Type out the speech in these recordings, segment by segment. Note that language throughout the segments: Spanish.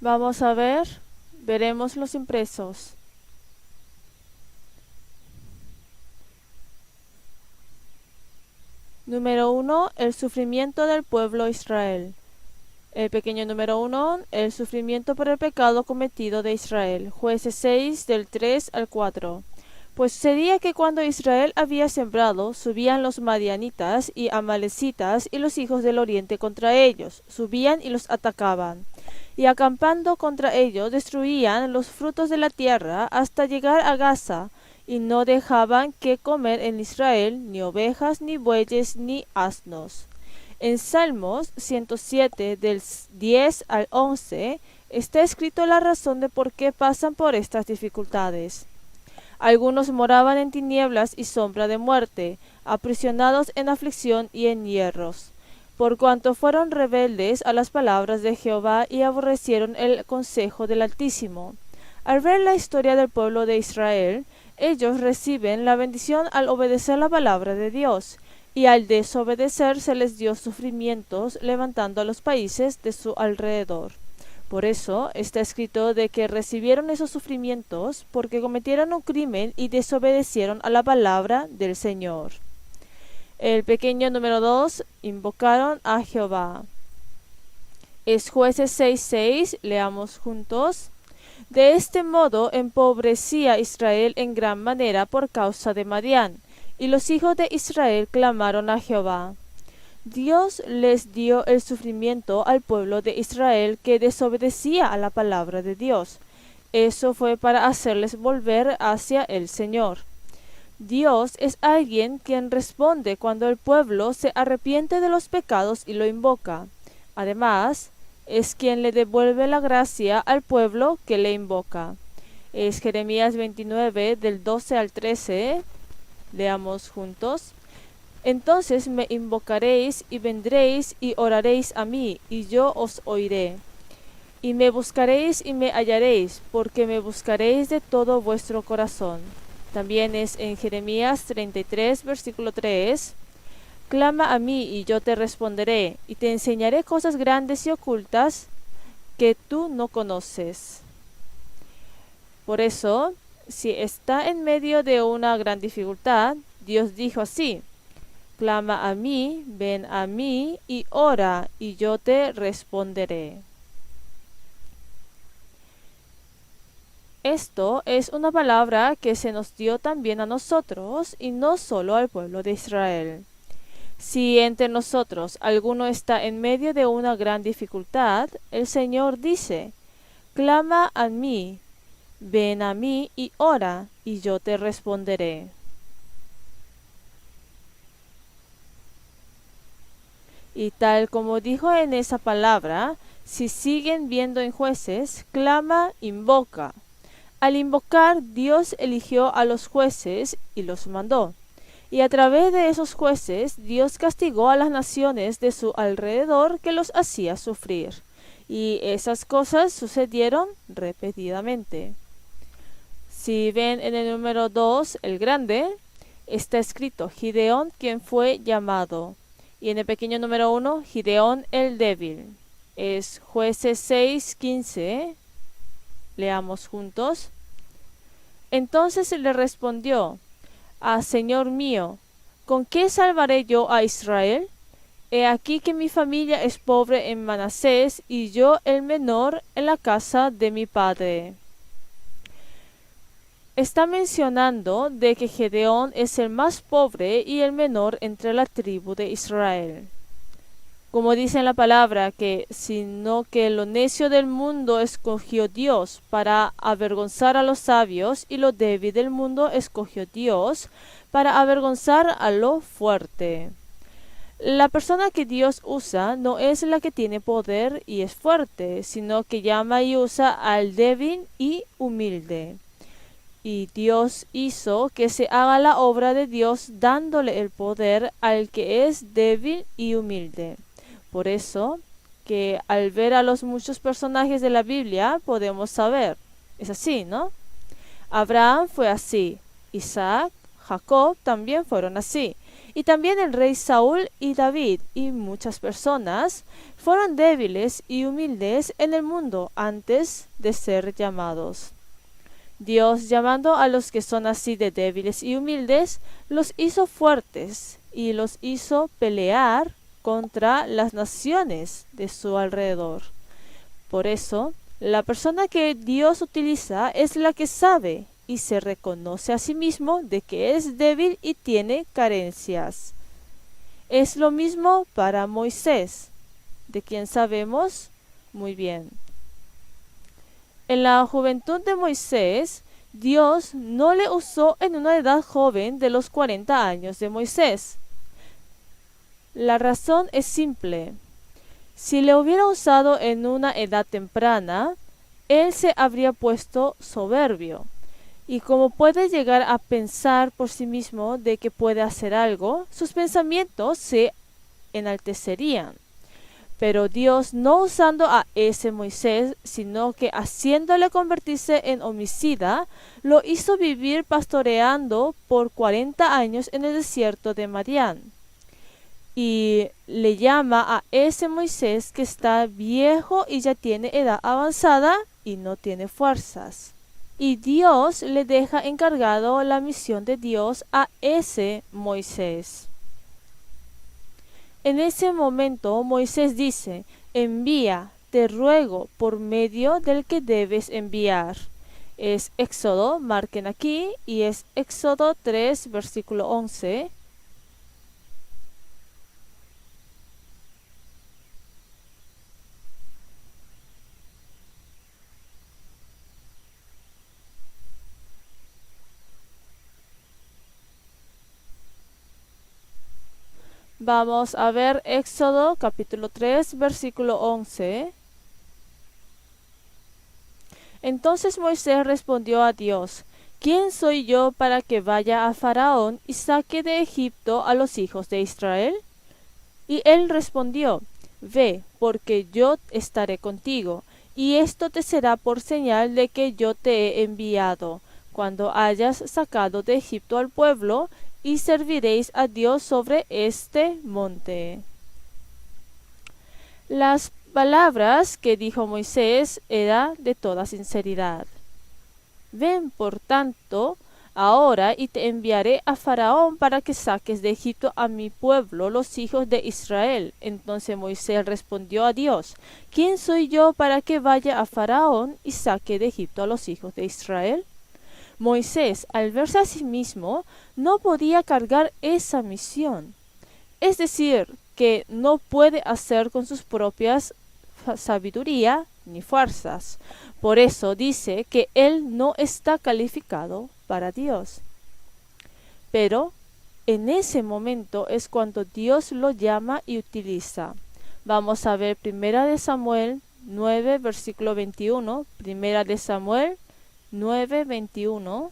Vamos a veremos los impresos. Número 1. El sufrimiento del pueblo Israel. El pequeño número 1. El sufrimiento por el pecado cometido de Israel. Jueces 6 del 3 al 4. Pues sucedía que cuando Israel había sembrado, subían los madianitas y amalecitas y los hijos del oriente contra ellos, subían y los atacaban. Y acampando contra ellos, destruían los frutos de la tierra hasta llegar a Gaza, y no dejaban que comer en Israel ni ovejas, ni bueyes, ni asnos. En Salmos 107 del 10 al 11 está escrito la razón de por qué pasan por estas dificultades. Algunos moraban en tinieblas y sombra de muerte, aprisionados en aflicción y en hierros, por cuanto fueron rebeldes a las palabras de Jehová y aborrecieron el consejo del Altísimo. Al ver la historia del pueblo de Israel, ellos reciben la bendición al obedecer la palabra de Dios, y al desobedecer se les dio sufrimientos levantando a los países de su alrededor. Por eso está escrito de que recibieron esos sufrimientos porque cometieron un crimen y desobedecieron a la palabra del Señor. El pequeño número 2. Invocaron a Jehová. Es Jueces 6:6, leamos juntos. De este modo empobrecía Israel en gran manera por causa de Madián, y los hijos de Israel clamaron a Jehová. Dios les dio el sufrimiento al pueblo de Israel que desobedecía a la palabra de Dios. Eso fue para hacerles volver hacia el Señor. Dios es alguien quien responde cuando el pueblo se arrepiente de los pecados y lo invoca. Además, es quien le devuelve la gracia al pueblo que le invoca. Es Jeremías 29 del 12 al 13. Leamos juntos. Entonces me invocaréis y vendréis y oraréis a mí, y yo os oiré. Y me buscaréis y me hallaréis, porque me buscaréis de todo vuestro corazón. También es en Jeremías 33, versículo 3. Clama a mí y yo te responderé, y te enseñaré cosas grandes y ocultas que tú no conoces. Por eso, si está en medio de una gran dificultad, Dios dijo así: clama a mí, ven a mí y ora, y yo te responderé. Esto es una palabra que se nos dio también a nosotros y no solo al pueblo de Israel. Si entre nosotros alguno está en medio de una gran dificultad, el Señor dice: clama a mí, ven a mí y ora, y yo te responderé. Y tal como dijo en esa palabra, si siguen viendo en Jueces, clama, invoca. Al invocar, Dios eligió a los jueces y los mandó. Y a través de esos jueces, Dios castigó a las naciones de su alrededor que los hacía sufrir. Y esas cosas sucedieron repetidamente. Si ven en el número 2, el grande, está escrito Gideón, quien fue llamado. Y en el pequeño número 1, Gideón el débil. Es Jueces 6:15. Leamos juntos. Entonces le respondió: Señor mío, ¿con qué salvaré yo a Israel? He aquí que mi familia es pobre en Manasés, y yo el menor en la casa de mi padre. Está mencionando de que Gedeón es el más pobre y el menor entre la tribu de Israel. Como dice en la palabra, que sino que lo necio del mundo escogió Dios para avergonzar a los sabios, y lo débil del mundo escogió Dios para avergonzar a lo fuerte. La persona que Dios usa no es la que tiene poder y es fuerte, sino que llama y usa al débil y humilde. Y Dios hizo que se haga la obra de Dios dándole el poder al que es débil y humilde. Por eso que al ver a los muchos personajes de la Biblia podemos saber, es así, ¿no? Abraham fue así, Isaac, Jacob también fueron así. Y también el rey Saúl y David y muchas personas fueron débiles y humildes en el mundo antes de ser llamados. Dios, llamando a los que son así de débiles y humildes, los hizo fuertes y los hizo pelear contra las naciones de su alrededor. Por eso, la persona que Dios utiliza es la que sabe y se reconoce a sí mismo de que es débil y tiene carencias. Es lo mismo para Moisés, de quien sabemos muy bien. En la juventud de Moisés, Dios no le usó en una edad joven de los 40 años de Moisés. La razón es simple. Si le hubiera usado en una edad temprana, él se habría puesto soberbio. Y como puede llegar a pensar por sí mismo de que puede hacer algo, sus pensamientos se enaltecerían. Pero Dios, no usando a ese Moisés, sino que haciéndole convertirse en homicida, lo hizo vivir pastoreando por 40 años en el desierto de Madián. Y le llama a ese Moisés que está viejo y ya tiene edad avanzada y no tiene fuerzas. Y Dios le deja encargado la misión de Dios a ese Moisés. En ese momento Moisés dice: envía, te ruego, por medio del que debes enviar. Es Éxodo, marquen aquí, y es Éxodo 3, versículo 11. Vamos a ver Éxodo capítulo 3, versículo 11. Entonces Moisés respondió a Dios: ¿quién soy yo para que vaya a Faraón y saque de Egipto a los hijos de Israel? Y él respondió: ve, porque yo estaré contigo, y esto te será por señal de que yo te he enviado, cuando hayas sacado de Egipto al pueblo, y serviréis a Dios sobre este monte. Las palabras que dijo Moisés eran de toda sinceridad. Ven, por tanto, ahora y te enviaré a Faraón para que saques de Egipto a mi pueblo, los hijos de Israel. Entonces Moisés respondió a Dios: ¿quién soy yo para que vaya a Faraón y saque de Egipto a los hijos de Israel? Moisés, al verse a sí mismo, no podía cargar esa misión. Es decir, que no puede hacer con sus propias sabiduría ni fuerzas. Por eso dice que él no está calificado para Dios. Pero en ese momento es cuando Dios lo llama y utiliza. Vamos a ver 1 Samuel 9, versículo 21. 1 Samuel 9, 21.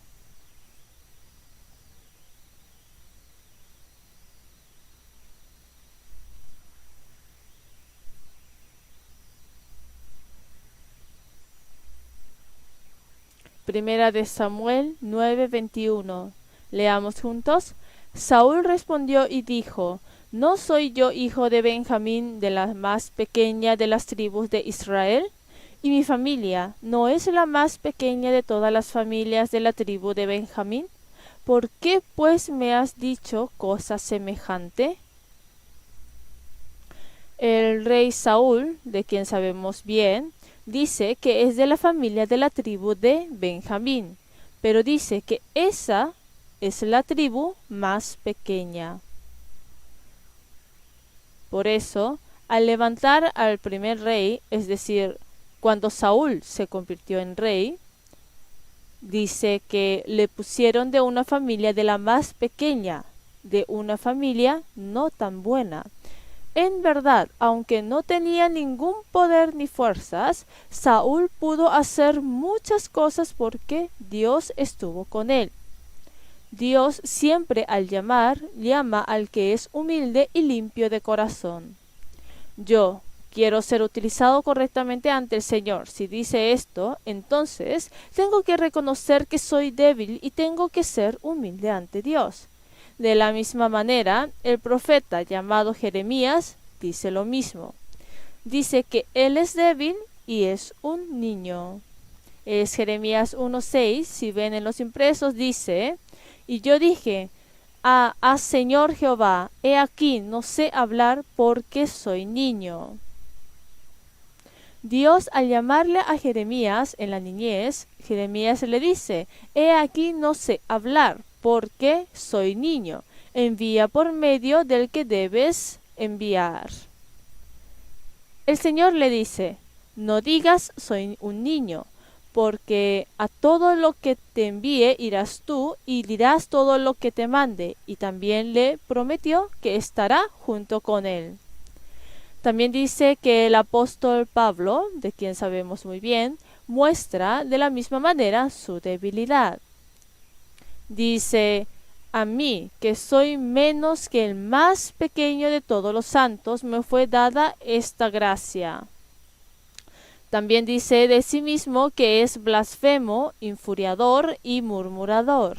Primera de Samuel 9:21. Leamos juntos. Saúl respondió y dijo: ¿no soy yo hijo de Benjamín, de la más pequeña de las tribus de Israel? ¿Y mi familia no es la más pequeña de todas las familias de la tribu de Benjamín? ¿Por qué pues me has dicho cosa semejante? El rey Saúl, de quien sabemos bien, dice que es de la familia de la tribu de Benjamín, pero dice que esa es la tribu más pequeña. Por eso, al levantar al primer rey, es decir, cuando Saúl se convirtió en rey, dice que le pusieron de una familia de la más pequeña, de una familia no tan buena. En verdad, aunque no tenía ningún poder ni fuerzas, Saúl pudo hacer muchas cosas porque Dios estuvo con él. Dios siempre al llamar, llama al que es humilde y limpio de corazón. Yo, quiero ser utilizado correctamente ante el Señor. Si dice esto, entonces tengo que reconocer que soy débil y tengo que ser humilde ante Dios. De la misma manera, el profeta llamado Jeremías dice lo mismo. Dice que él es débil y es un niño. Es Jeremías 1:6, si ven en los impresos, dice: y yo dije, Señor Jehová, he aquí, no sé hablar porque soy niño. Dios, al llamarle a Jeremías en la niñez, Jeremías le dice: he aquí, no sé hablar porque soy niño. Envía por medio del que debes enviar. El Señor le dice: no digas soy un niño, porque a todo lo que te envíe irás tú y dirás todo lo que te mande. Y también le prometió que estará junto con él. También dice que el apóstol Pablo, de quien sabemos muy bien, muestra de la misma manera su debilidad. Dice: a mí, que soy menos que el más pequeño de todos los santos, me fue dada esta gracia. También dice de sí mismo que es blasfemo, infuriador y murmurador.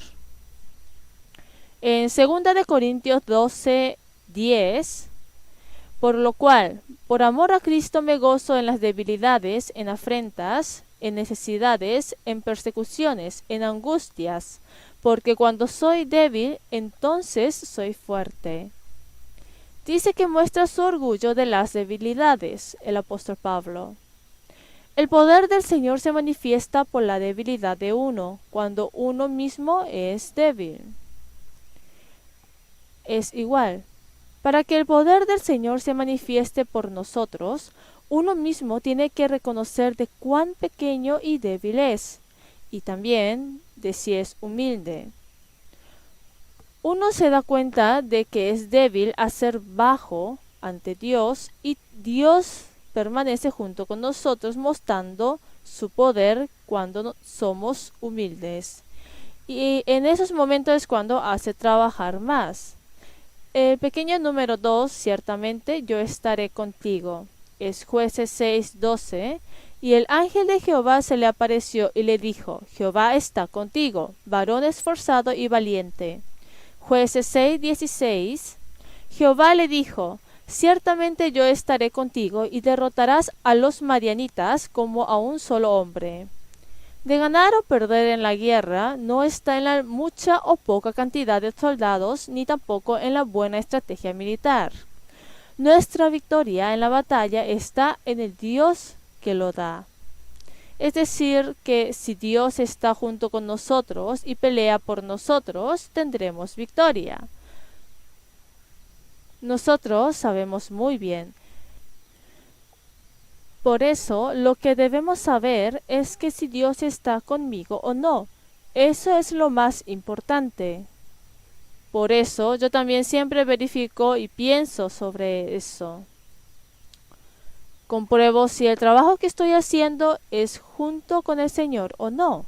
En 2 de Corintios 12:10, por lo cual, por amor a Cristo me gozo en las debilidades, en afrentas, en necesidades, en persecuciones, en angustias, porque cuando soy débil, entonces soy fuerte. Dice que muestra su orgullo de las debilidades, el apóstol Pablo. El poder del Señor se manifiesta por la debilidad de uno, cuando uno mismo es débil. Es igual. Para que el poder del Señor se manifieste por nosotros, uno mismo tiene que reconocer de cuán pequeño y débil es, y también de si es humilde. Uno se da cuenta de que es débil a ser bajo ante Dios, y Dios permanece junto con nosotros mostrando su poder cuando somos humildes. Y en esos momentos es cuando hace trabajar más. El pequeño número 2, ciertamente yo estaré contigo. Es Jueces 6:12. Y el ángel de Jehová se le apareció y le dijo: Jehová está contigo, varón esforzado y valiente. Jueces 6:16. Jehová le dijo: ciertamente yo estaré contigo y derrotarás a los madianitas como a un solo hombre. De ganar o perder en la guerra no está en la mucha o poca cantidad de soldados, ni tampoco en la buena estrategia militar. Nuestra victoria en la batalla está en el Dios que lo da. Es decir, que si Dios está junto con nosotros y pelea por nosotros, tendremos victoria. Nosotros sabemos muy bien. Por eso, lo que debemos saber es que si Dios está conmigo o no. Eso es lo más importante. Por eso, yo también siempre verifico y pienso sobre eso. Compruebo si el trabajo que estoy haciendo es junto con el Señor o no.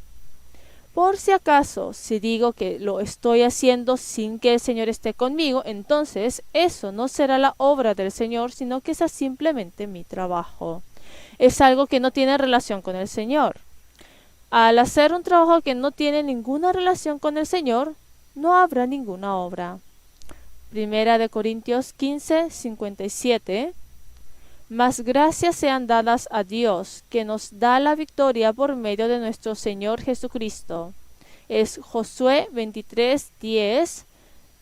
Por si acaso, si digo que lo estoy haciendo sin que el Señor esté conmigo, entonces eso no será la obra del Señor, sino que es simplemente mi trabajo. Es algo que no tiene relación con el Señor. Al hacer un trabajo que no tiene ninguna relación con el Señor, no habrá ninguna obra. Primera de Corintios 15:57. Mas gracias sean dadas a Dios, que nos da la victoria por medio de nuestro Señor Jesucristo. Es Josué 23:10.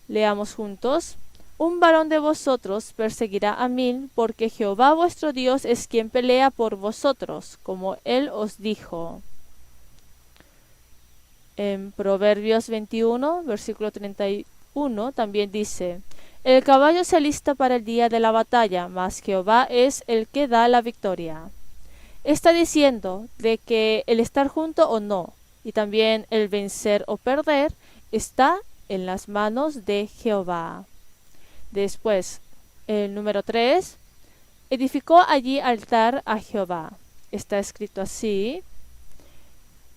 Leamos juntos. Un varón de vosotros perseguirá a 1000, porque Jehová vuestro Dios es quien pelea por vosotros, como él os dijo. En Proverbios 21, versículo 31, también dice: el caballo se alista para el día de la batalla, mas Jehová es el que da la victoria. Está diciendo de que el estar junto o no, y también el vencer o perder, está en las manos de Jehová. Después, el número 3, edificó allí altar a Jehová. Está escrito así,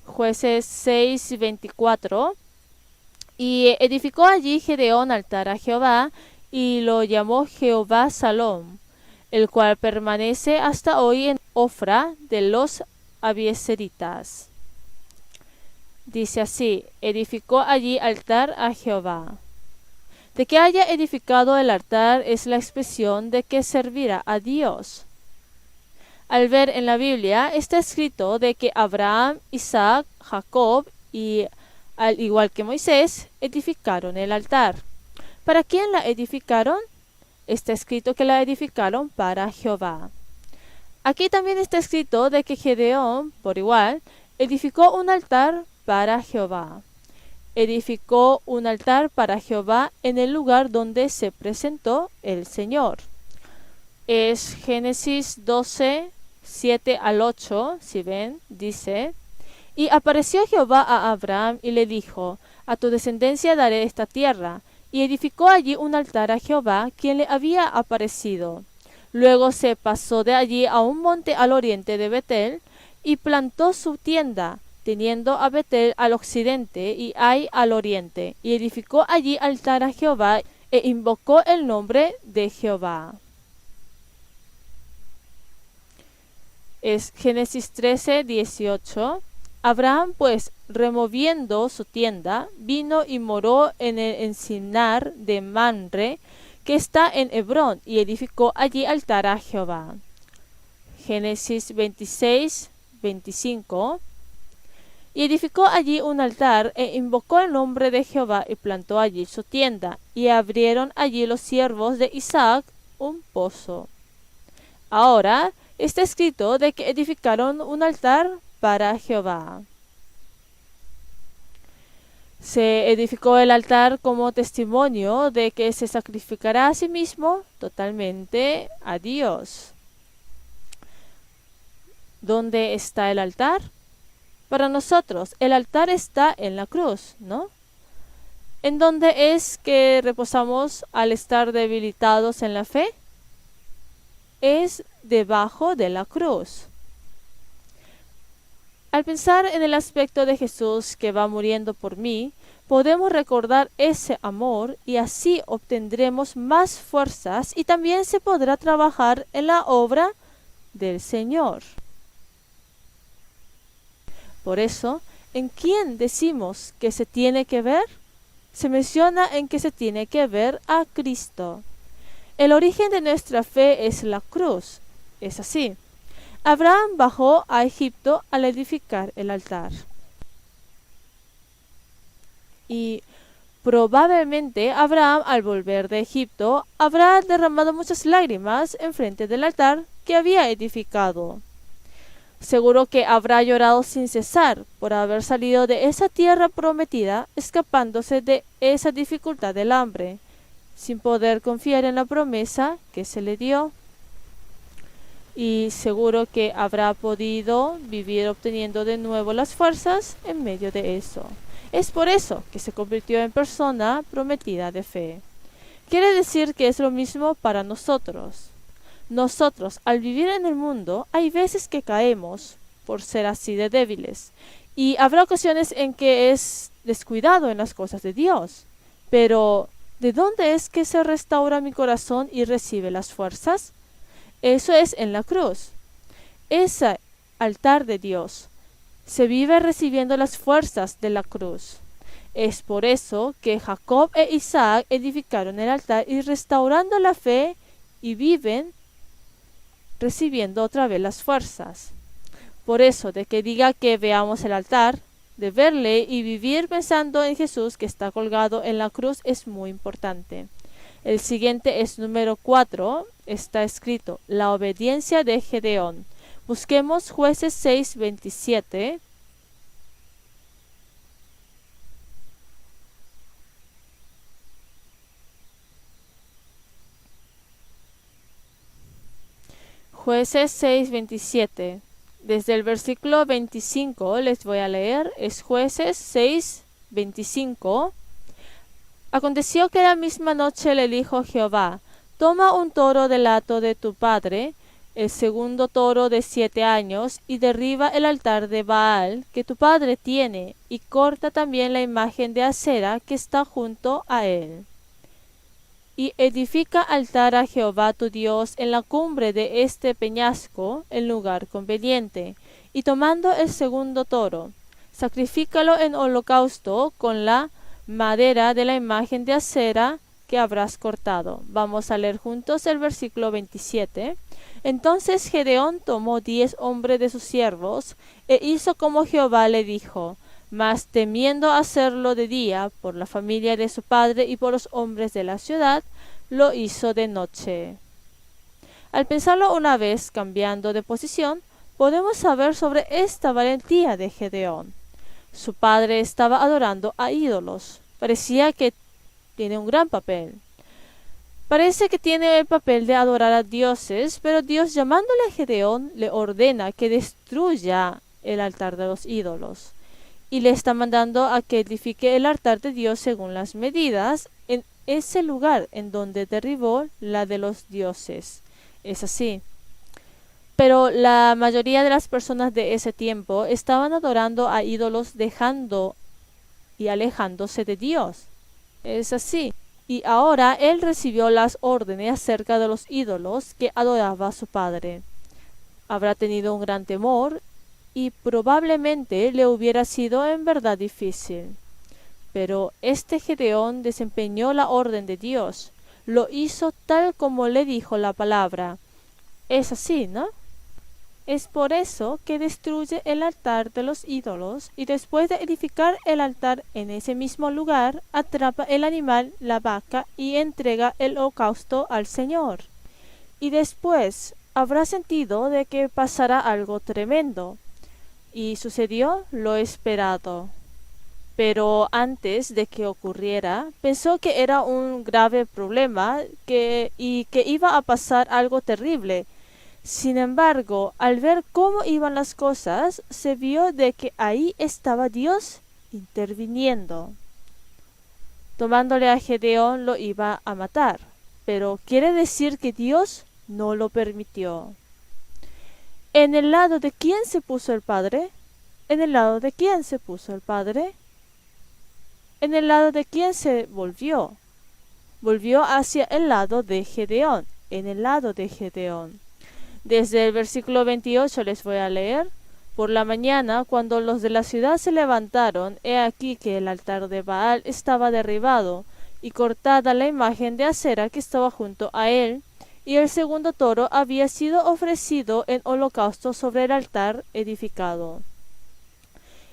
Jueces 6:24. Y edificó allí Gedeón altar a Jehová, y lo llamó Jehová Salom. el cual permanece hasta hoy en Ofra de los abiezeritas. Dice así: edificó allí altar a Jehová. De que haya edificado el altar es la expresión de que servirá a Dios. Al ver en la Biblia está escrito de que Abraham, Isaac, Jacob y, al igual que Moisés, edificaron el altar. ¿Para quién la edificaron? Está escrito que la edificaron para Jehová. Aquí también está escrito de que Gedeón, por igual, edificó un altar para Jehová. Edificó un altar para Jehová en el lugar donde se presentó el Señor. Es Génesis 12, 7 al 8, si ven, dice: y apareció Jehová a Abraham y le dijo: a tu descendencia daré esta tierra. Y edificó allí un altar a Jehová, quien le había aparecido. Luego se pasó de allí a un monte al oriente de Betel, y plantó su tienda, teniendo a Betel al occidente y Ai al oriente, y edificó allí altar a Jehová, e invocó el nombre de Jehová. Es Génesis 13, 18. Abraham pues, removiendo su tienda, vino y moró en el encinar de Manre, que está en Hebrón, y edificó allí altar a Jehová. Génesis 26, 25. Y edificó allí un altar, e invocó el nombre de Jehová, y plantó allí su tienda, y abrieron allí los siervos de Isaac un pozo. Ahora está escrito de que edificaron un altar para Jehová. Se edificó el altar como testimonio de que se sacrificará a sí mismo totalmente a Dios. ¿Dónde está el altar? Para nosotros, el altar está en la cruz, ¿no? ¿En dónde es que reposamos al estar debilitados en la fe? Es debajo de la cruz. Al pensar en el aspecto de Jesús que va muriendo por mí, podemos recordar ese amor y así obtendremos más fuerzas y también se podrá trabajar en la obra del Señor. Por eso, ¿en quién decimos que se tiene que ver? Se menciona en que se tiene que ver a Cristo. El origen de nuestra fe es la cruz. Es así. Abraham bajó a Egipto al edificar el altar. Y probablemente Abraham, al volver de Egipto, habrá derramado muchas lágrimas enfrente del altar que había edificado. Seguro que habrá llorado sin cesar por haber salido de esa tierra prometida, escapándose de esa dificultad del hambre, sin poder confiar en la promesa que se le dio. Y seguro que habrá podido vivir obteniendo de nuevo las fuerzas en medio de eso. Es por eso que se convirtió en persona prometida de fe. Quiere decir que es lo mismo para nosotros. Nosotros, al vivir en el mundo, hay veces que caemos por ser así de débiles. Y habrá ocasiones en que es descuidado en las cosas de Dios. Pero, ¿de dónde es que se restaura mi corazón y recibe las fuerzas? Eso es en la cruz. Ese altar de Dios se vive recibiendo las fuerzas de la cruz. Es por eso que Jacob e Isaac edificaron el altar y restaurando la fe y viven recibiendo otra vez las fuerzas. Por eso de que diga que veamos el altar, de verle y vivir pensando en Jesús que está colgado en la cruz es muy importante. El siguiente es número 4, está escrito, la obediencia de Gedeón. Busquemos Jueces 6, 27. Jueces 6, 27. Desde el versículo 25 les voy a leer, es Jueces 6, 25. Aconteció que la misma noche le dijo Jehová, toma un toro del hato de tu padre, el segundo toro de 7 años, y derriba el altar de Baal que tu padre tiene, y corta también la imagen de acera que está junto a él. y edifica altar a Jehová tu Dios en la cumbre de este peñasco, en lugar conveniente, y tomando el segundo toro, sacrifícalo en holocausto con la madera de la imagen de acera que habrás cortado. Vamos a leer juntos el versículo 27. Entonces Gedeón tomó 10 hombres de sus siervos, e hizo como Jehová le dijo, mas temiendo hacerlo de día por la familia de su padre y por los hombres de la ciudad, lo hizo de noche. Al pensarlo una vez, cambiando de posición, podemos saber sobre esta valentía de Gedeón. Su padre estaba adorando a ídolos. Parecía que tiene un gran papel. Parece que tiene el papel de adorar a dioses, pero Dios, llamándole a Gedeón, le ordena que destruya el altar de los ídolos. Y le está mandando a que edifique el altar de Dios según las medidas en ese lugar en donde derribó la de los dioses. Es así. Pero la mayoría de las personas de ese tiempo estaban adorando a ídolos, dejando y alejándose de Dios. Es así. Y ahora él recibió las órdenes acerca de los ídolos que adoraba su padre. Habrá tenido un gran temor y probablemente le hubiera sido en verdad difícil. Pero este Gedeón desempeñó la orden de Dios. Lo hizo tal como le dijo la palabra. Es así, ¿no? Es por eso que destruye el altar de los ídolos y después de edificar el altar en ese mismo lugar, atrapa el animal, la vaca, y entrega el holocausto al Señor. Y después habrá sentido de que pasará algo tremendo. Y sucedió lo esperado. Pero antes de que ocurriera, pensó que era un grave problema y que iba a pasar algo terrible. Sin embargo, al ver cómo iban las cosas, se vio de que ahí estaba Dios interviniendo. Tomándole a Gedeón lo iba a matar, pero quiere decir que Dios no lo permitió. ¿En el lado de quién se puso el Padre? ¿En el lado de quién se puso el Padre? ¿En el lado de quién se volvió? Volvió hacia el lado de Gedeón, en el lado de Gedeón. Desde el versículo 28 les voy a leer. Por la mañana, cuando los de la ciudad se levantaron, he aquí que el altar de Baal estaba derribado, y cortada la imagen de acera que estaba junto a él, y el segundo toro había sido ofrecido en holocausto sobre el altar edificado.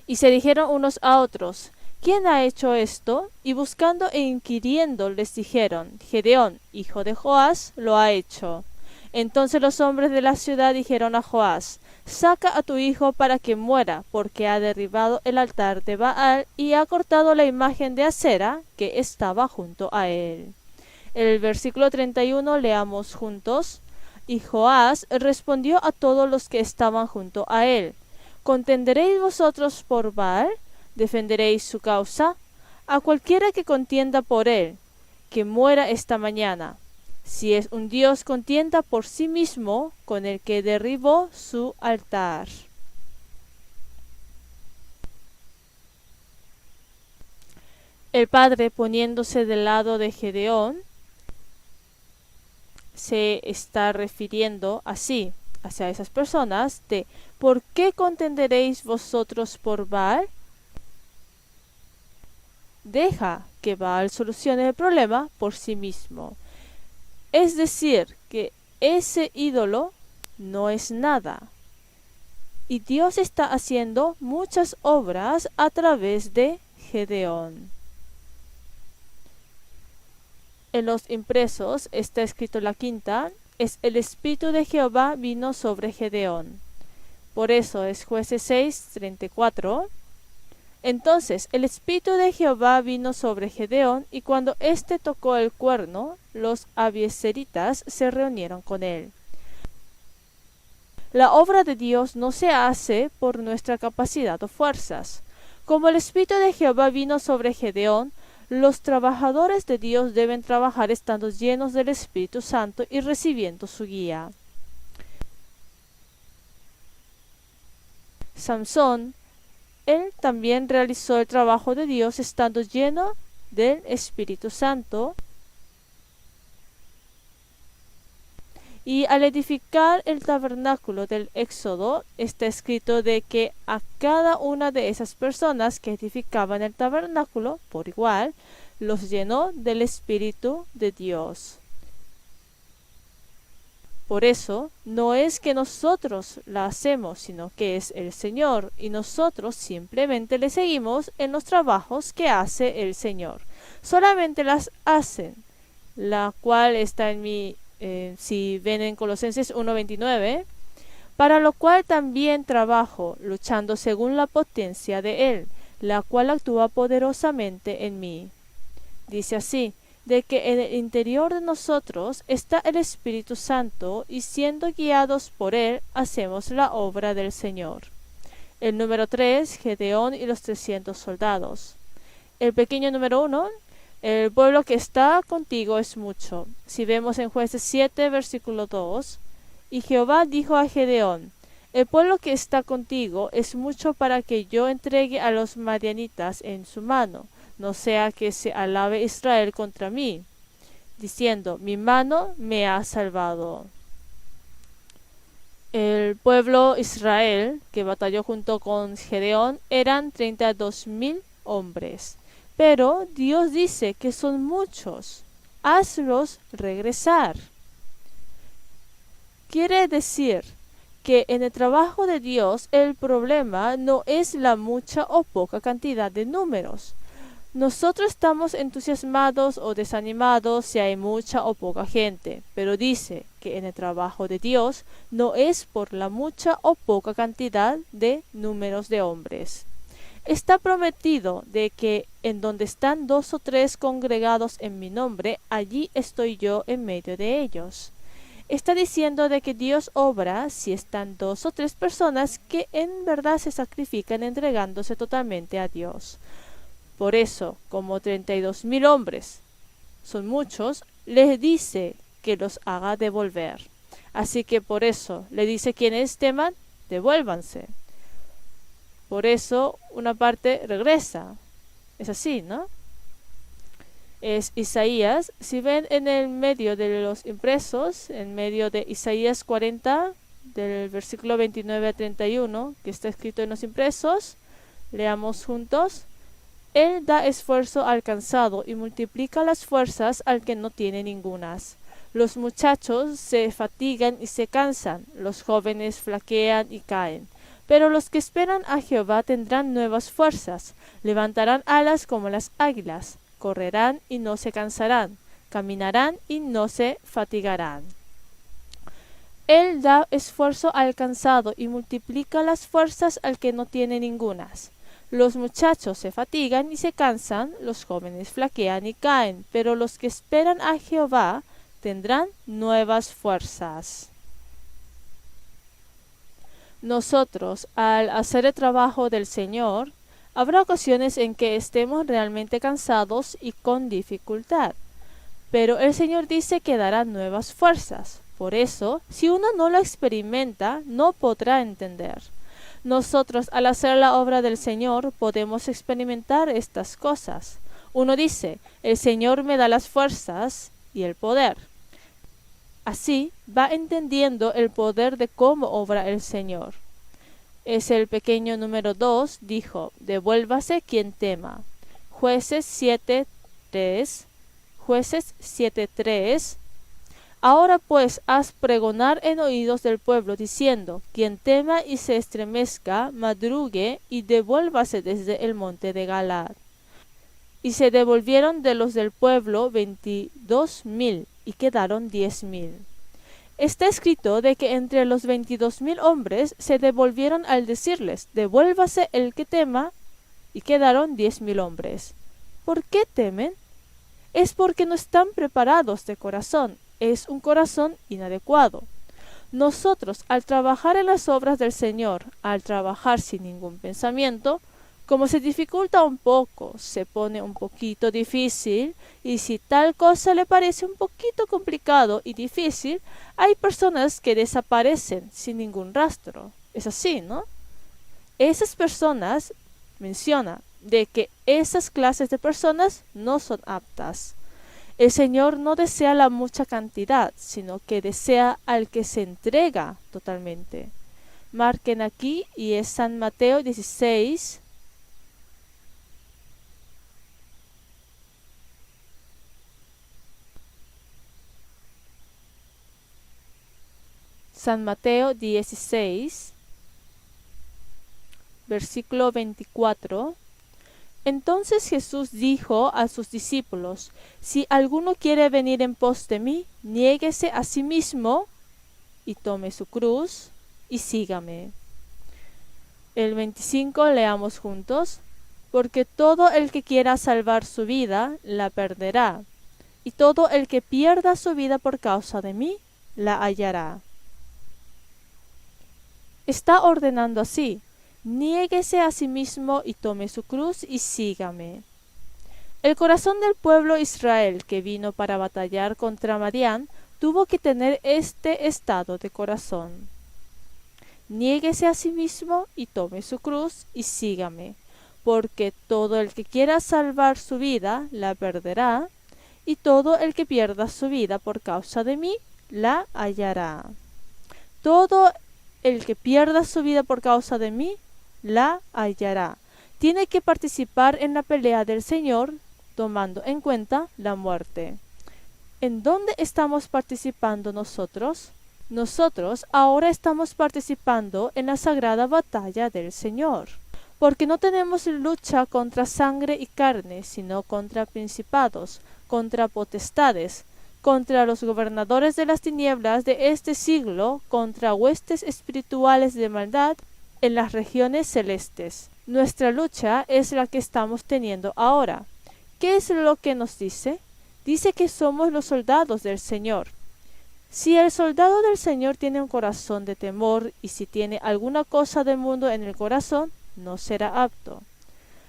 Y se dijeron unos a otros, ¿quién ha hecho esto? Y buscando e inquiriendo les dijeron, Gedeón, hijo de Joás, lo ha hecho. Entonces los hombres de la ciudad dijeron a Joás, saca a tu hijo para que muera, porque ha derribado el altar de Baal y ha cortado la imagen de acera que estaba junto a él. El versículo 31 leamos juntos. Y Joás respondió a todos los que estaban junto a él, ¿contenderéis vosotros por Baal? ¿Defenderéis su causa? A cualquiera que contienda por él, que muera esta mañana. Si es un Dios, contienda por sí mismo con el que derribó su altar. El padre, poniéndose del lado de Gedeón, se está refiriendo así hacia esas personas de ¿por qué contenderéis vosotros por Baal? Deja que Baal solucione el problema por sí mismo. Es decir, que ese ídolo no es nada. Y Dios está haciendo muchas obras a través de Gedeón. En los impresos está escrito la quinta, es el Espíritu de Jehová vino sobre Gedeón. Por eso es Jueces 6:34. Entonces el Espíritu de Jehová vino sobre Gedeón, y cuando éste tocó el cuerno, los abiezeritas se reunieron con él. La obra de Dios no se hace por nuestra capacidad o fuerzas. Como el Espíritu de Jehová vino sobre Gedeón, los trabajadores de Dios deben trabajar estando llenos del Espíritu Santo y recibiendo su guía. Samson, él también realizó el trabajo de Dios estando lleno del Espíritu Santo Y al edificar el tabernáculo del Éxodo, está escrito de que a cada una de esas personas que edificaban el tabernáculo, por igual, los llenó del Espíritu de Dios. Por eso, no es que nosotros la hacemos, sino que es el Señor, y nosotros simplemente le seguimos en los trabajos que hace el Señor. Solamente las hacen, la cual está en mi, si ven en Colosenses 1:29, para lo cual también trabajo, luchando según la potencia de Él, la cual actúa poderosamente en mí. Dice así, de que en el interior de nosotros está el Espíritu Santo y siendo guiados por Él hacemos la obra del Señor. El número 3, Gedeón y los 300 soldados. El pequeño número 1, el pueblo que está contigo es mucho. Si vemos en Jueces 7, versículo 2, y Jehová dijo a Gedeón, el pueblo que está contigo es mucho para que yo entregue a los madianitas en su mano, no sea que se alabe Israel contra mí, diciendo, mi mano me ha salvado. El pueblo Israel, que batalló junto con Gedeón, eran 32,000 hombres. Pero Dios dice que son muchos. Hazlos regresar. Quiere decir que en el trabajo de Dios el problema no es la mucha o poca cantidad de números. Nosotros estamos entusiasmados o desanimados si hay mucha o poca gente, pero dice que en el trabajo de Dios no es por la mucha o poca cantidad de números de hombres. Está prometido de que en donde están 2 o 3 congregados en mi nombre, allí estoy yo en medio de ellos. Está diciendo de que Dios obra si están 2 o 3 personas que en verdad se sacrifican entregándose totalmente a Dios. Por eso, como 32,000 hombres son muchos, les dice que los haga devolver. Así que por eso le dice quienes teman, devuélvanse. Por eso una parte regresa. Es así, ¿no? Es Isaías. Si ven en el medio de los impresos, en medio de Isaías 40, del versículo 29 a 31, que está escrito en los impresos, leamos juntos. Él da esfuerzo al cansado y multiplica las fuerzas al que no tiene ningunas. Los muchachos se fatigan y se cansan, los jóvenes flaquean y caen. Pero los que esperan a Jehová tendrán nuevas fuerzas, levantarán alas como las águilas, correrán y no se cansarán, caminarán y no se fatigarán. Él da esfuerzo al cansado y multiplica las fuerzas al que no tiene ningunas. Los muchachos se fatigan y se cansan, los jóvenes flaquean y caen, pero los que esperan a Jehová tendrán nuevas fuerzas. Nosotros, al hacer el trabajo del Señor, habrá ocasiones en que estemos realmente cansados y con dificultad, pero el Señor dice que dará nuevas fuerzas. Por eso, si uno no lo experimenta, no podrá entender. Nosotros, al hacer la obra del Señor, podemos experimentar estas cosas. Uno dice, el Señor me da las fuerzas y el poder. Así va entendiendo el poder de cómo obra el Señor. Es el pequeño número 2, dijo, devuélvase quien tema. Jueces 7:3. Jueces 7:3. Ahora pues haz pregonar en oídos del pueblo, diciendo, quien tema y se estremezca, madrugue y devuélvase desde el monte de Galaad. Y se devolvieron de los del pueblo 22,000 y quedaron 10,000. Está escrito de que entre los 22,000 hombres se devolvieron al decirles, devuélvase el que tema, y quedaron 10,000 hombres. ¿Por qué temen? Es porque no están preparados de corazón. Es un corazón inadecuado. Nosotros, al trabajar en las obras del Señor, al trabajar sin ningún pensamiento, como se dificulta un poco, se pone un poquito difícil, y si tal cosa le parece un poquito complicado y difícil, hay personas que desaparecen sin ningún rastro. Es así, ¿no? Esas personas, menciona, de que esas clases de personas no son aptas. El Señor no desea la mucha cantidad, sino que desea al que se entrega totalmente. Marquen aquí y es San Mateo 16. San Mateo 16, versículo 24. Entonces Jesús dijo a sus discípulos: si alguno quiere venir en pos de mí, niéguese a sí mismo y tome su cruz y sígame. El 25 leamos juntos: porque todo el que quiera salvar su vida, la perderá, y todo el que pierda su vida por causa de mí, la hallará. Está ordenando así: niéguese a sí mismo y tome su cruz y sígame. El corazón del pueblo Israel que vino para batallar contra Madián tuvo que tener este estado de corazón. Niéguese a sí mismo y tome su cruz y sígame, porque todo el que quiera salvar su vida la perderá, y todo el que pierda su vida por causa de mí la hallará. Todo el que pierda su vida por causa de mí la hallará. Tiene que participar en la pelea del Señor, tomando en cuenta la muerte. ¿En dónde estamos participando nosotros? Nosotros ahora estamos participando en la sagrada batalla del Señor, porque no tenemos lucha contra sangre y carne, sino contra principados, contra potestades, contra los gobernadores de las tinieblas de este siglo, contra huestes espirituales de maldad en las regiones celestes. Nuestra lucha es la que estamos teniendo ahora. ¿Qué es lo que nos dice? Dice que somos los soldados del Señor. Si el soldado del Señor tiene un corazón de temor y si tiene alguna cosa del mundo en el corazón, no será apto.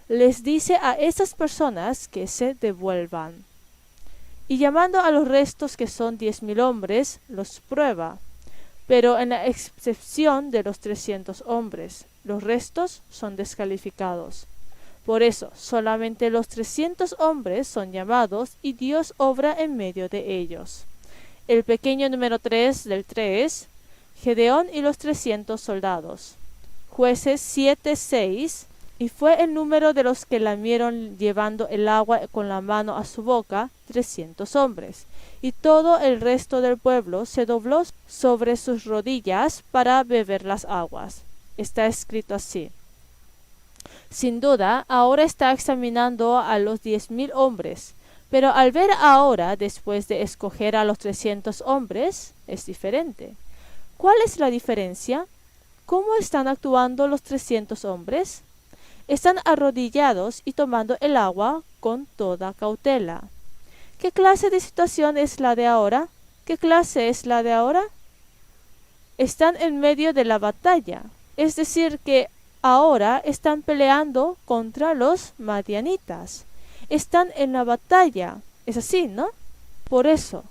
Les dice a esas personas que se devuelvan. Y llamando a los restos, que son 10,000 hombres, los prueba. Pero en la excepción de los 300 hombres, los restos son descalificados. Por eso, solamente los 300 hombres son llamados y Dios obra en medio de ellos. El pequeño número 3 del 3, Gedeón y los 300 soldados. Jueces 7:6, y fue el número de los que lamieron llevando el agua con la mano a su boca, 300 hombres. Y todo el resto del pueblo se dobló sobre sus rodillas para beber las aguas. Está escrito así. Sin duda, ahora está examinando a los 10,000 hombres, pero al ver ahora, después de escoger a los 300 hombres, es diferente. ¿Cuál es la diferencia? ¿Cómo están actuando los 300 hombres? Están arrodillados y tomando el agua con toda cautela. ¿Qué clase de situación es la de ahora? ¿Qué clase es la de ahora? Están en medio de la batalla, es decir que ahora están peleando contra los madianitas. Están en la batalla, es así, ¿no? Por eso,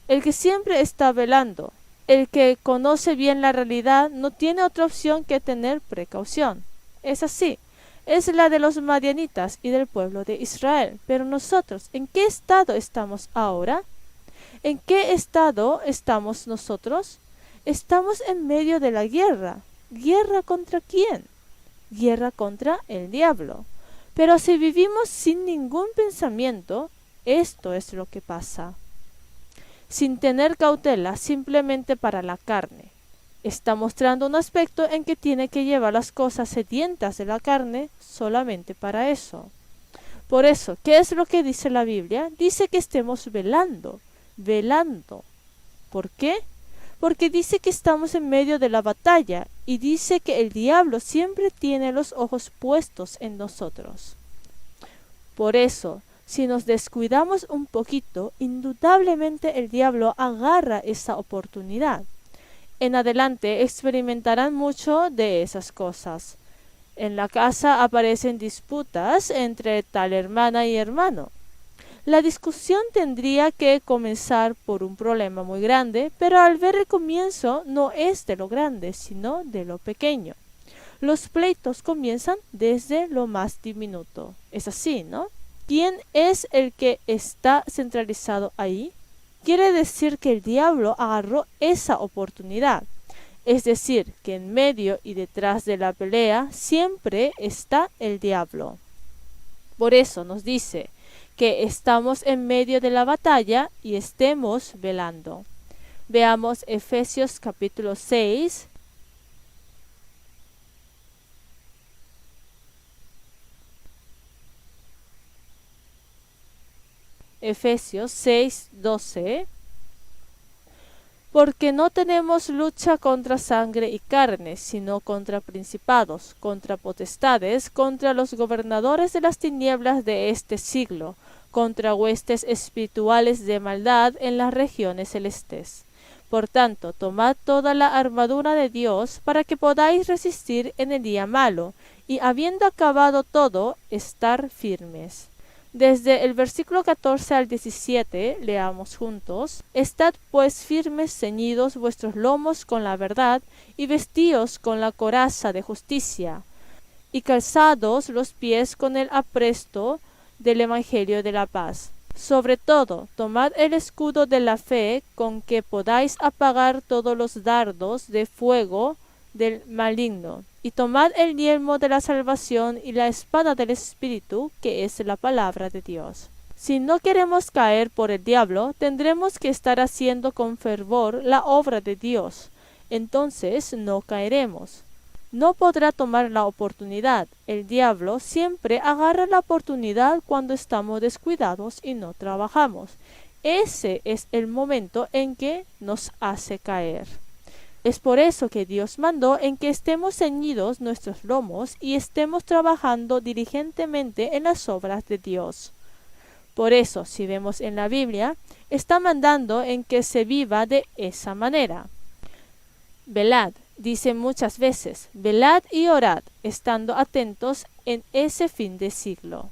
el que siempre está velando, el que conoce bien la realidad, no tiene otra opción que tener precaución. Es así. Es la de los madianitas y del pueblo de Israel. Pero nosotros, ¿en qué estado estamos ahora? ¿En qué estado estamos nosotros? Estamos en medio de la guerra. ¿Guerra contra quién? Guerra contra el diablo. Pero si vivimos sin ningún pensamiento, esto es lo que pasa. Sin tener cautela, simplemente para la carne. Está mostrando un aspecto en que tiene que llevar las cosas sedientas de la carne solamente para eso. Por eso, ¿qué es lo que dice la Biblia? Dice que estemos velando, velando. ¿Por qué? Porque dice que estamos en medio de la batalla y dice que el diablo siempre tiene los ojos puestos en nosotros. Por eso, si nos descuidamos un poquito, indudablemente el diablo agarra esa oportunidad. En adelante experimentarán mucho de esas cosas. En la casa aparecen disputas entre tal hermana y hermano. La discusión tendría que comenzar por un problema muy grande, pero al ver el comienzo no es de lo grande, sino de lo pequeño. Los pleitos comienzan desde lo más diminuto. Es así, ¿no? ¿quién es el que está centralizado ahí? Quiere decir que el diablo agarró esa oportunidad. Es decir, que en medio y detrás de la pelea siempre está el diablo. Por eso nos dice que estamos en medio de la batalla y estemos velando. Veamos Efesios capítulo 6. Efesios 6:12. Porque no tenemos lucha contra sangre y carne, sino contra principados, contra potestades, contra los gobernadores de las tinieblas de este siglo, contra huestes espirituales de maldad en las regiones celestes. Por tanto, tomad toda la armadura de Dios para que podáis resistir en el día malo, y habiendo acabado todo, estar firmes. Desde el versículo 14 al 17, leamos juntos. Estad pues firmes, ceñidos vuestros lomos con la verdad, y vestíos con la coraza de justicia, y calzados los pies con el apresto del evangelio de la paz. Sobre todo, tomad el escudo de la fe, con que podáis apagar todos los dardos de fuego del maligno, y tomad el yelmo de la salvación y la espada del Espíritu, que es la palabra de Dios. Si no queremos caer por el diablo, tendremos que estar haciendo con fervor la obra de Dios. Entonces no caeremos. No podrá tomar la oportunidad. El diablo siempre agarra la oportunidad cuando estamos descuidados y no trabajamos. Ese es el momento en que nos hace caer. Es por eso que Dios mandó en que estemos ceñidos nuestros lomos y estemos trabajando diligentemente en las obras de Dios. Por eso, si vemos en la Biblia, está mandando en que se viva de esa manera. Velad, dice muchas veces, velad y orad, estando atentos en ese fin de siglo.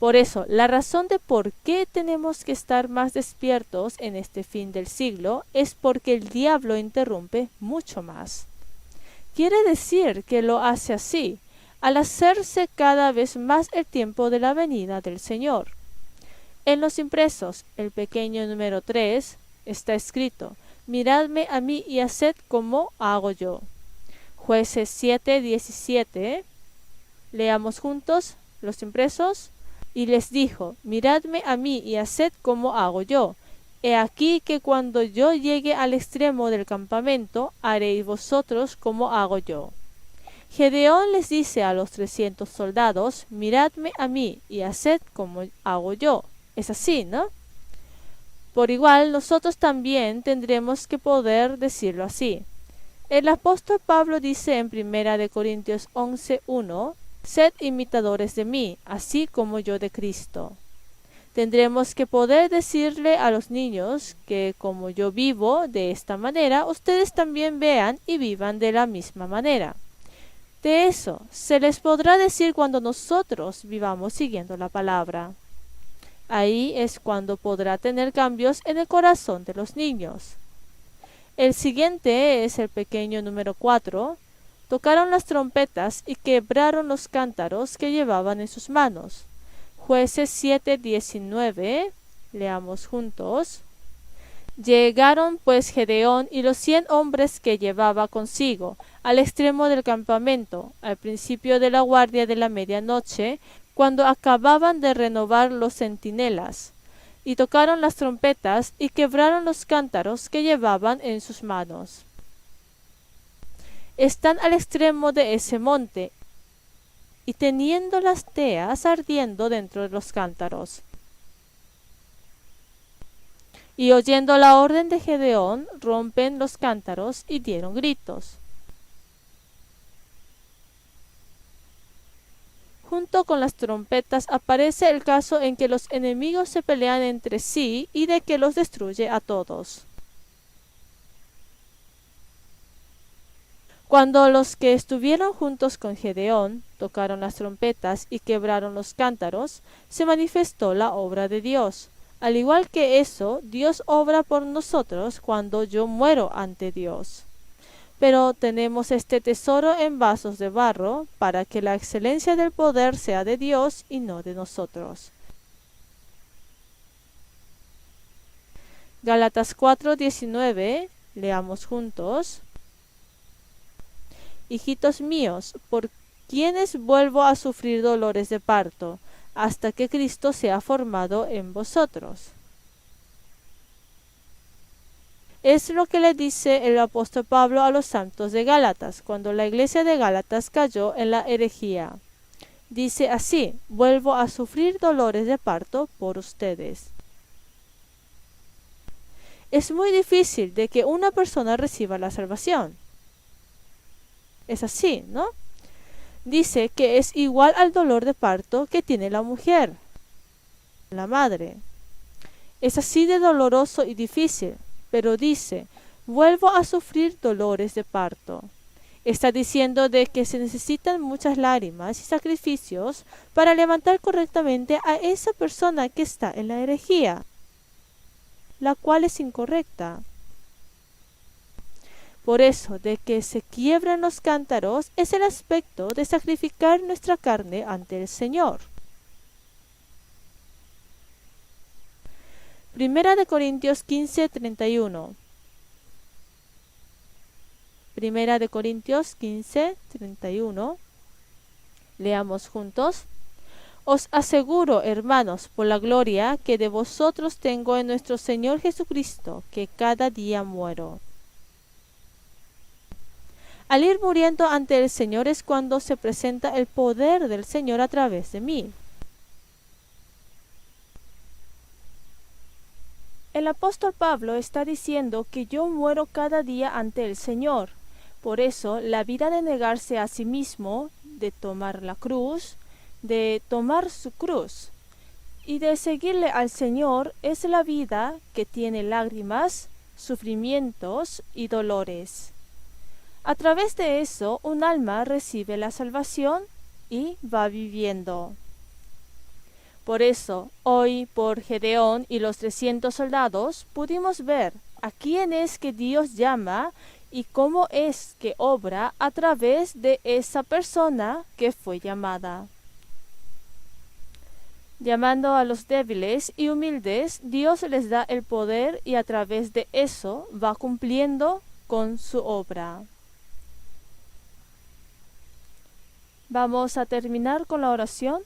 Por eso, la razón de por qué tenemos que estar más despiertos en este fin del siglo es porque el diablo interrumpe mucho más. Quiere decir que lo hace así, al hacerse cada vez más el tiempo de la venida del Señor. En los impresos, el pequeño número 3, está escrito, miradme a mí y haced como hago yo. Jueces 7:17, leamos juntos los impresos. Y les dijo, miradme a mí y haced como hago yo. He aquí que cuando yo llegue al extremo del campamento, haréis vosotros como hago yo. Gedeón les dice a los 300 soldados, miradme a mí y haced como hago yo. Es así, ¿no? Por igual, nosotros también tendremos que poder decirlo así. El apóstol Pablo dice en 1 Corintios 11:1, sed imitadores de mí, así como yo de Cristo. Tendremos que poder decirle a los niños que como yo vivo de esta manera, ustedes también vean y vivan de la misma manera. De eso se les podrá decir cuando nosotros vivamos siguiendo la palabra. Ahí es cuando podrá tener cambios en el corazón de los niños. El siguiente es el pequeño número 4. Tocaron las trompetas y quebraron los cántaros que llevaban en sus manos. Jueces 7:19, leamos juntos. Llegaron pues Gedeón y los 100 hombres que llevaba consigo, al extremo del campamento, al principio de la guardia de la medianoche, cuando acababan de renovar los centinelas, y tocaron las trompetas y quebraron los cántaros que llevaban en sus manos. Están al extremo de ese monte, y teniendo las teas ardiendo dentro de los cántaros. Y oyendo la orden de Gedeón, rompen los cántaros y dieron gritos. Junto con las trompetas aparece el caso en que los enemigos se pelean entre sí y de que los destruye a todos. Cuando los que estuvieron juntos con Gedeón tocaron las trompetas y quebraron los cántaros, se manifestó la obra de Dios. Al igual que eso, Dios obra por nosotros cuando yo muero ante Dios. Pero tenemos este tesoro en vasos de barro para que la excelencia del poder sea de Dios y no de nosotros. Gálatas 4:19, leamos juntos. Hijitos míos, por quienes vuelvo a sufrir dolores de parto, hasta que Cristo sea formado en vosotros. Es lo que le dice el apóstol Pablo a los santos de Gálatas, cuando la iglesia de Gálatas cayó en la herejía. Dice así: vuelvo a sufrir dolores de parto por ustedes. Es muy difícil de que una persona reciba la salvación. Es así, ¿no? Dice que es igual al dolor de parto que tiene la mujer, la madre. Es así de doloroso y difícil, pero dice, vuelvo a sufrir dolores de parto. Está diciendo de que se necesitan muchas lágrimas y sacrificios para levantar correctamente a esa persona que está en la herejía, la cual es incorrecta. Por eso, de que se quiebran los cántaros es el aspecto de sacrificar nuestra carne ante el Señor. Primera de Corintios 15:31. Primera de Corintios 15:31. Leamos juntos. Os aseguro, hermanos, por la gloria que de vosotros tengo en nuestro Señor Jesucristo, que cada día muero. Al ir muriendo ante el Señor es cuando se presenta el poder del Señor a través de mí. El apóstol Pablo está diciendo que yo muero cada día ante el Señor. Por eso, la vida de negarse a sí mismo, de tomar la cruz, de tomar su cruz y de seguirle al Señor es la vida que tiene lágrimas, sufrimientos y dolores. A través de eso, un alma recibe la salvación y va viviendo. Por eso, hoy, por Gedeón y los 300 soldados, pudimos ver a quién es que Dios llama y cómo es que obra a través de esa persona que fue llamada. Llamando a los débiles y humildes, Dios les da el poder y a través de eso va cumpliendo con su obra. Vamos a terminar con la oración.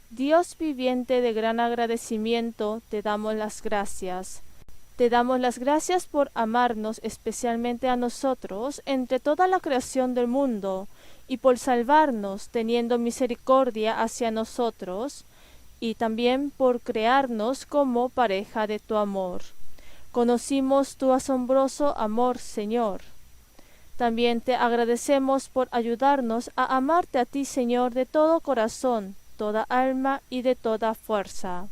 Dios viviente de gran agradecimiento, te damos las gracias. Te damos las gracias por amarnos especialmente a nosotros entre toda la creación del mundo y por salvarnos teniendo misericordia hacia nosotros y también por crearnos como pareja de tu amor. Conocimos tu asombroso amor, Señor. También te agradecemos por ayudarnos a amarte a ti, Señor, de todo corazón, toda alma y de toda fuerza.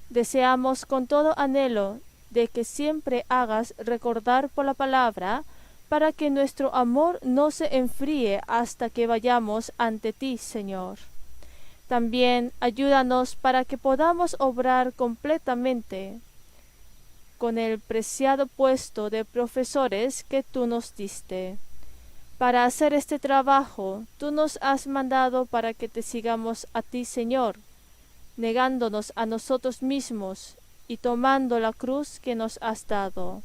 Deseamos con todo anhelo de que siempre hagas recordar por la palabra, para que nuestro amor no se enfríe hasta que vayamos ante ti, Señor. También ayúdanos para que podamos obrar completamente con el preciado puesto de profesores que tú nos diste. Para hacer este trabajo, tú nos has mandado para que te sigamos a ti, Señor, negándonos a nosotros mismos y tomando la cruz que nos has dado.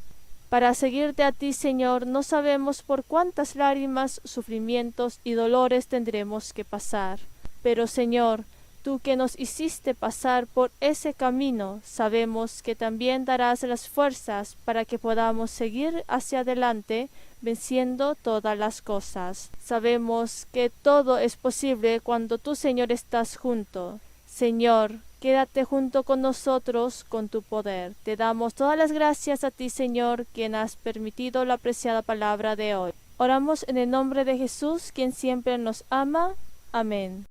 Para seguirte a ti, Señor, no sabemos por cuántas lágrimas, sufrimientos y dolores tendremos que pasar. Pero, Señor, tú que nos hiciste pasar por ese camino, sabemos que también darás las fuerzas para que podamos seguir hacia adelante, venciendo todas las cosas. Sabemos que todo es posible cuando tú, Señor, estás junto. Señor, quédate junto con nosotros con tu poder. Te damos todas las gracias a ti, Señor, quien has permitido la preciada palabra de hoy. Oramos en el nombre de Jesús, quien siempre nos ama. Amén.